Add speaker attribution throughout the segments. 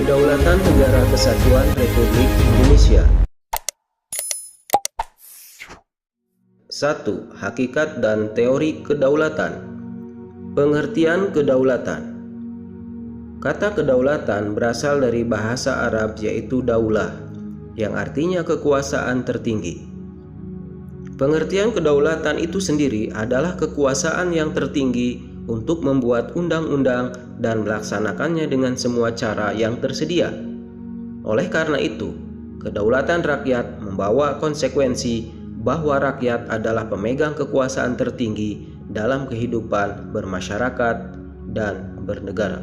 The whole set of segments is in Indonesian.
Speaker 1: Kedaulatan Negara Kesatuan Republik Indonesia. 1. Hakikat dan teori kedaulatan. Pengertian kedaulatan. Kata kedaulatan berasal dari bahasa Arab yaitu daulah, yang artinya kekuasaan tertinggi. Pengertian kedaulatan itu sendiri adalah kekuasaan yang tertinggi untuk membuat undang-undang dan melaksanakannya dengan semua cara yang tersedia. Oleh karena itu, kedaulatan rakyat membawa konsekuensi bahwa rakyat adalah pemegang kekuasaan tertinggi dalam kehidupan bermasyarakat dan bernegara.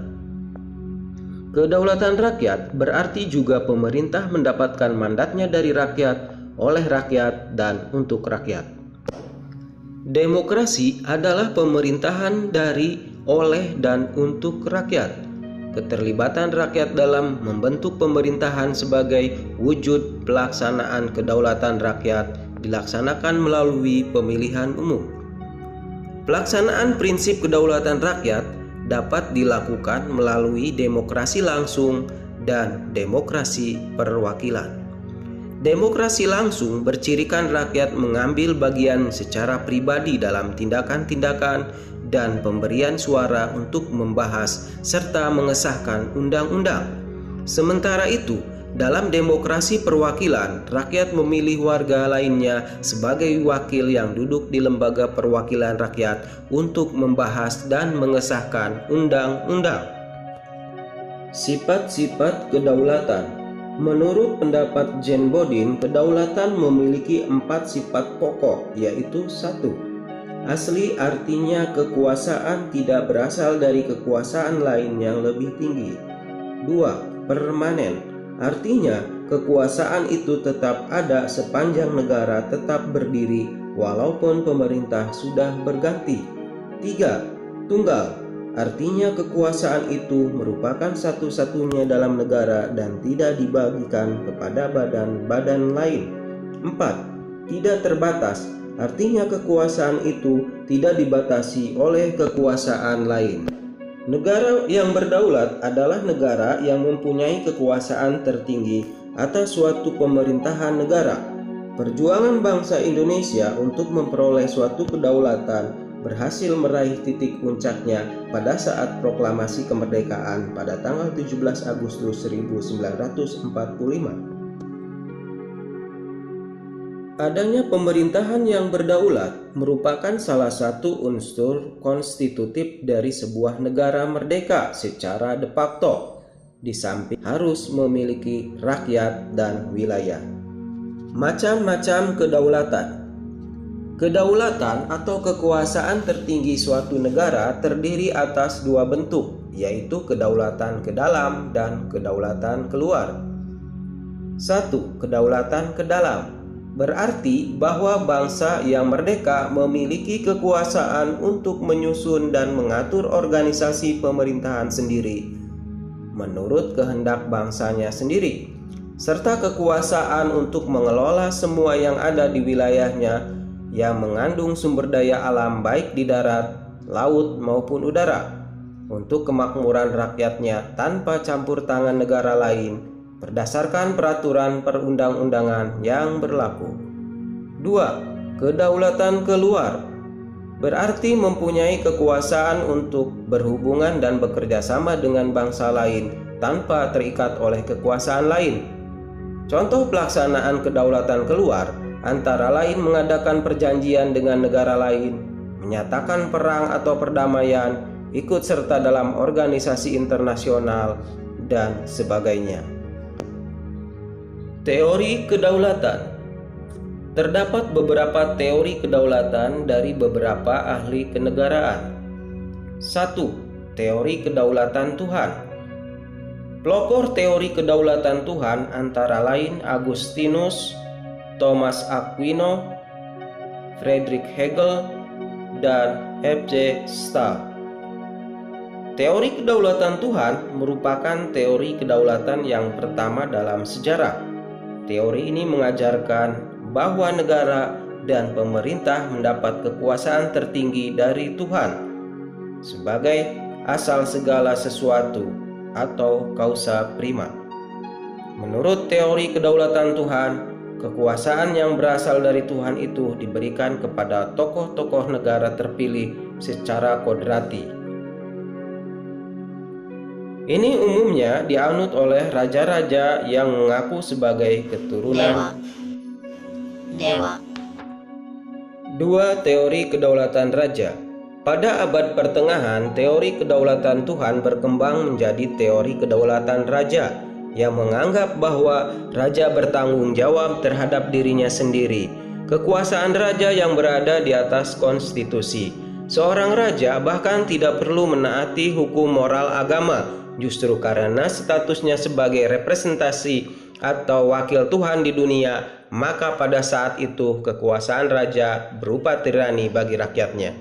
Speaker 1: Kedaulatan rakyat berarti juga pemerintah mendapatkan mandatnya dari rakyat, oleh rakyat, dan untuk rakyat. Demokrasi adalah pemerintahan dari, oleh, dan untuk rakyat. Keterlibatan rakyat dalam membentuk pemerintahan sebagai wujud pelaksanaan kedaulatan rakyat dilaksanakan melalui pemilihan umum. Pelaksanaan prinsip kedaulatan rakyat dapat dilakukan melalui demokrasi langsung dan demokrasi perwakilan. Demokrasi langsung bercirikan rakyat mengambil bagian secara pribadi dalam tindakan-tindakan dan pemberian suara untuk membahas serta mengesahkan undang-undang. Sementara itu, dalam demokrasi perwakilan, rakyat memilih warga lainnya sebagai wakil yang duduk di lembaga perwakilan rakyat untuk membahas dan mengesahkan undang-undang. Sifat-sifat kedaulatan. Menurut pendapat Jane Bodin, kedaulatan memiliki 4 sifat pokok, yaitu 1. Asli artinya kekuasaan tidak berasal dari kekuasaan lain yang lebih tinggi. 2. Permanen, artinya kekuasaan itu tetap ada sepanjang negara tetap berdiri walaupun pemerintah sudah berganti. 3. Tunggal, artinya kekuasaan itu merupakan satu-satunya dalam negara dan tidak dibagikan kepada badan-badan lain. 4. Tidak terbatas, artinya kekuasaan itu tidak dibatasi oleh kekuasaan lain. Negara yang berdaulat adalah negara yang mempunyai kekuasaan tertinggi atas suatu pemerintahan negara. Perjuangan bangsa Indonesia untuk memperoleh suatu kedaulatan berhasil meraih titik puncaknya pada saat proklamasi kemerdekaan pada tanggal 17 Agustus 1945. Adanya pemerintahan yang berdaulat merupakan salah satu unsur konstitutif dari sebuah negara merdeka secara de facto, di samping harus memiliki rakyat dan wilayah. Macam-macam kedaulatan. Kedaulatan atau kekuasaan tertinggi suatu negara terdiri atas 2 bentuk, yaitu kedaulatan ke dalam dan kedaulatan keluar. 1. Kedaulatan ke dalam berarti bahwa bangsa yang merdeka memiliki kekuasaan untuk menyusun dan mengatur organisasi pemerintahan sendiri menurut kehendak bangsanya sendiri, serta kekuasaan untuk mengelola semua yang ada di wilayahnya yang mengandung sumber daya alam baik di darat, laut maupun udara untuk kemakmuran rakyatnya tanpa campur tangan negara lain berdasarkan peraturan perundang-undangan yang berlaku. 2. Kedaulatan keluar berarti mempunyai kekuasaan untuk berhubungan dan bekerja sama dengan bangsa lain tanpa terikat oleh kekuasaan lain. Contoh pelaksanaan kedaulatan keluar antara lain mengadakan perjanjian dengan negara lain, menyatakan perang atau perdamaian, ikut serta dalam organisasi internasional, dan sebagainya. Teori kedaulatan. Terdapat beberapa teori kedaulatan dari beberapa ahli kenegaraan. 1. Teori kedaulatan Tuhan. Pelopor teori kedaulatan Tuhan antara lain Agustinus, Thomas Aquino, Friedrich Hegel, dan F.J. Stahl. Teori kedaulatan Tuhan merupakan teori kedaulatan yang pertama dalam sejarah. Teori ini mengajarkan bahwa negara dan pemerintah mendapat kekuasaan tertinggi dari Tuhan sebagai asal segala sesuatu atau causa prima. Menurut teori kedaulatan Tuhan, kekuasaan yang berasal dari Tuhan itu diberikan kepada tokoh-tokoh negara terpilih secara kodrati. Ini umumnya dianut oleh raja-raja yang mengaku sebagai keturunan dewa. Dua teori kedaulatan raja. Pada abad pertengahan, teori kedaulatan Tuhan berkembang menjadi teori kedaulatan raja yang menganggap bahwa raja bertanggung jawab terhadap dirinya sendiri. Kekuasaan raja yang berada di atas konstitusi. Seorang raja bahkan tidak perlu menaati hukum moral agama, justru karena statusnya sebagai representasi atau wakil Tuhan di dunia, maka pada saat itu kekuasaan raja berupa tirani bagi rakyatnya.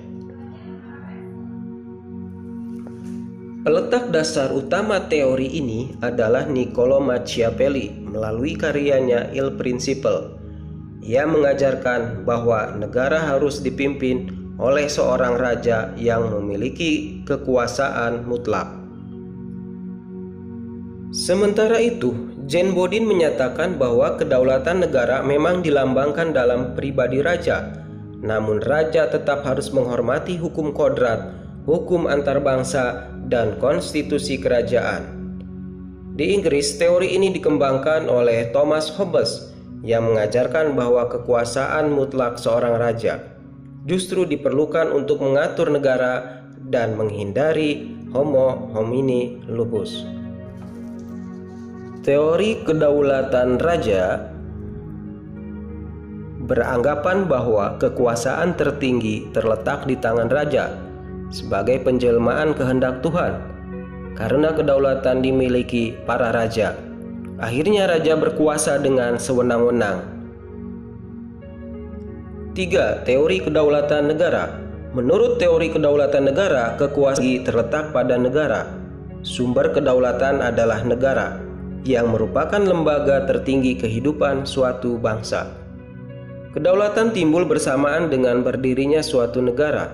Speaker 1: Peletak dasar utama teori ini adalah Niccolo Machiavelli melalui karyanya Il Principe. Ia mengajarkan bahwa negara harus dipimpin oleh seorang raja yang memiliki kekuasaan mutlak. Sementara itu, Jane Bodin menyatakan bahwa kedaulatan negara memang dilambangkan dalam pribadi raja, namun raja tetap harus menghormati hukum kodrat, hukum antar bangsa, dan konstitusi kerajaan. Di Inggris, teori ini dikembangkan oleh Thomas Hobbes yang mengajarkan bahwa kekuasaan mutlak seorang raja justru diperlukan untuk mengatur negara dan menghindari homo homini lupus. Teori kedaulatan raja beranggapan bahwa kekuasaan tertinggi terletak di tangan raja sebagai penjelmaan kehendak Tuhan. Karena kedaulatan dimiliki para raja, akhirnya raja berkuasa dengan sewenang-wenang. 3. Teori kedaulatan negara. Menurut teori kedaulatan negara, kekuasaan terletak pada negara. Sumber kedaulatan adalah negara, yang merupakan lembaga tertinggi kehidupan suatu bangsa. Kedaulatan timbul bersamaan dengan berdirinya suatu negara.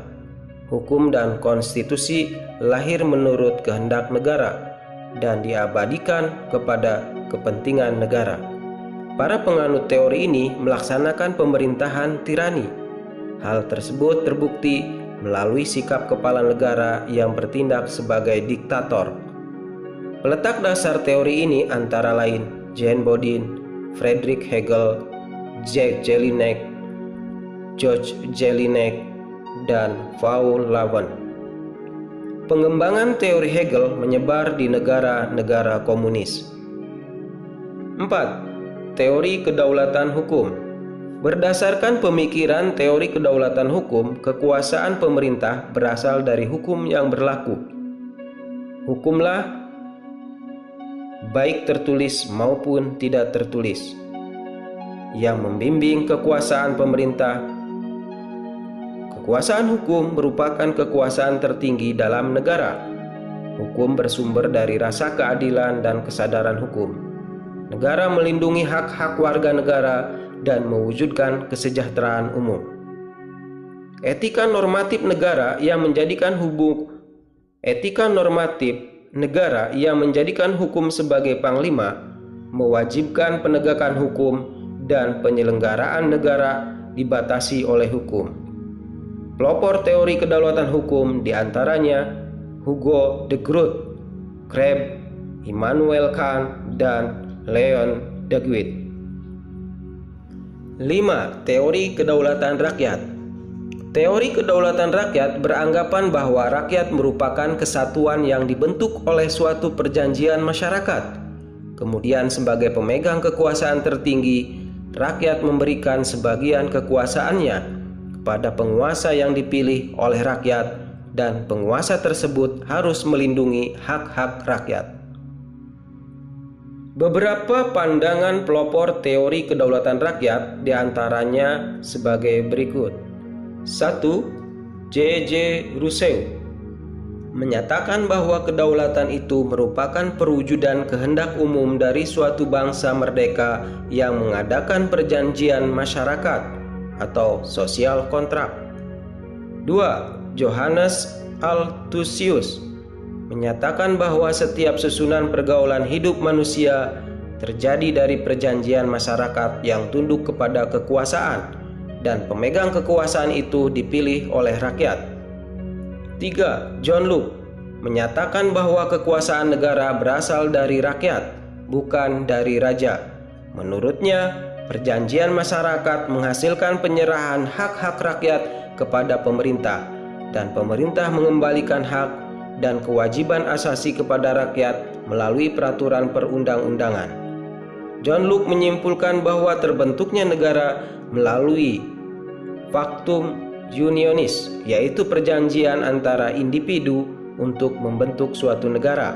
Speaker 1: Hukum dan konstitusi lahir menurut kehendak negara dan diabadikan kepada kepentingan negara. Para penganut teori ini melaksanakan pemerintahan tirani. Hal tersebut terbukti melalui sikap kepala negara yang bertindak sebagai diktator. Peletak dasar teori ini antara lain Jane Bodin, Friedrich Hegel, Jacques Jelinek, George Jelinek, dan Paul Lawan. Pengembangan teori Hegel menyebar di negara-negara komunis. 4. Teori kedaulatan hukum. Berdasarkan pemikiran teori kedaulatan hukum, kekuasaan pemerintah berasal dari hukum yang berlaku. Hukumlah baik tertulis maupun tidak tertulis yang membimbing kekuasaan pemerintah. Kekuasaan hukum merupakan kekuasaan tertinggi dalam negara. Hukum bersumber dari rasa keadilan dan kesadaran hukum. Negara melindungi hak-hak warga negara dan mewujudkan kesejahteraan umum. Etika normatif negara yang menjadikan hukum sebagai panglima, mewajibkan penegakan hukum dan penyelenggaraan negara dibatasi oleh hukum. Pelopor teori kedaulatan hukum diantaranya Hugo de Groot, Kreb, Immanuel Kant, dan Leon de Guit. 5. Teori kedaulatan rakyat. Teori kedaulatan rakyat beranggapan bahwa rakyat merupakan kesatuan yang dibentuk oleh suatu perjanjian masyarakat. Kemudian sebagai pemegang kekuasaan tertinggi, rakyat memberikan sebagian kekuasaannya pada penguasa yang dipilih oleh rakyat, dan penguasa tersebut harus melindungi hak-hak rakyat. Beberapa pandangan pelopor teori kedaulatan rakyat diantaranya sebagai berikut. 1. J.J. Rousseau menyatakan bahwa kedaulatan itu merupakan perwujudan kehendak umum dari suatu bangsa merdeka yang mengadakan perjanjian masyarakat atau social contract. 2. Johannes Althusius menyatakan bahwa setiap susunan pergaulan hidup manusia terjadi dari perjanjian masyarakat yang tunduk kepada kekuasaan, dan pemegang kekuasaan itu dipilih oleh rakyat. 3. John Locke menyatakan bahwa kekuasaan negara berasal dari rakyat, bukan dari raja. Menurutnya, perjanjian masyarakat menghasilkan penyerahan hak-hak rakyat kepada pemerintah, dan pemerintah mengembalikan hak dan kewajiban asasi kepada rakyat melalui peraturan perundang-undangan. John Locke menyimpulkan bahwa terbentuknya negara melalui factum unionis, yaitu perjanjian antara individu untuk membentuk suatu negara.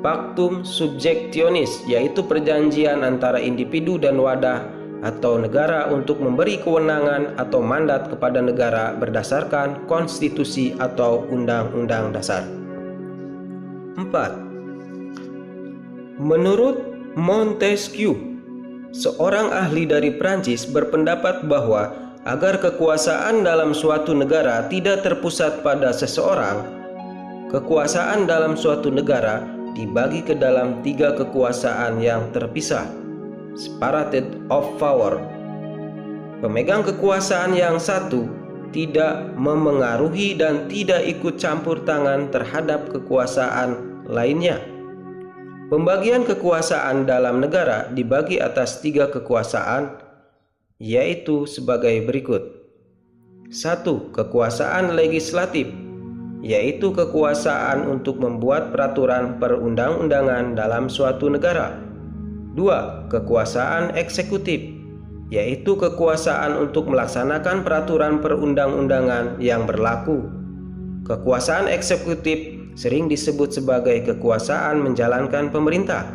Speaker 1: Factum subjectionis, yaitu perjanjian antara individu dan wadah atau negara untuk memberi kewenangan atau mandat kepada negara berdasarkan konstitusi atau undang-undang dasar. 4. Menurut Montesquieu, seorang ahli dari Prancis berpendapat bahwa agar kekuasaan dalam suatu negara tidak terpusat pada seseorang, kekuasaan dalam suatu negara dibagi ke dalam 3 kekuasaan yang terpisah, separated of power. Pemegang kekuasaan yang satu tidak memengaruhi dan tidak ikut campur tangan terhadap kekuasaan lainnya. Pembagian kekuasaan dalam negara dibagi atas 3 kekuasaan, yaitu sebagai berikut. 1. Kekuasaan legislatif, yaitu kekuasaan untuk membuat peraturan perundang-undangan dalam suatu negara. 2. Kekuasaan eksekutif, yaitu kekuasaan untuk melaksanakan peraturan perundang-undangan yang berlaku. Kekuasaan eksekutif sering disebut sebagai kekuasaan menjalankan pemerintah.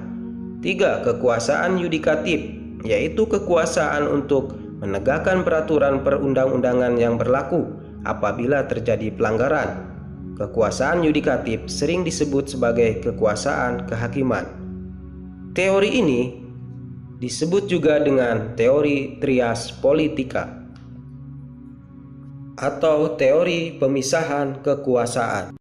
Speaker 1: 3. Kekuasaan yudikatif, yaitu kekuasaan untuk menegakkan peraturan perundang-undangan yang berlaku apabila terjadi pelanggaran. Kekuasaan yudikatif sering disebut sebagai kekuasaan kehakiman. Teori ini disebut juga dengan teori trias politika atau teori pemisahan kekuasaan.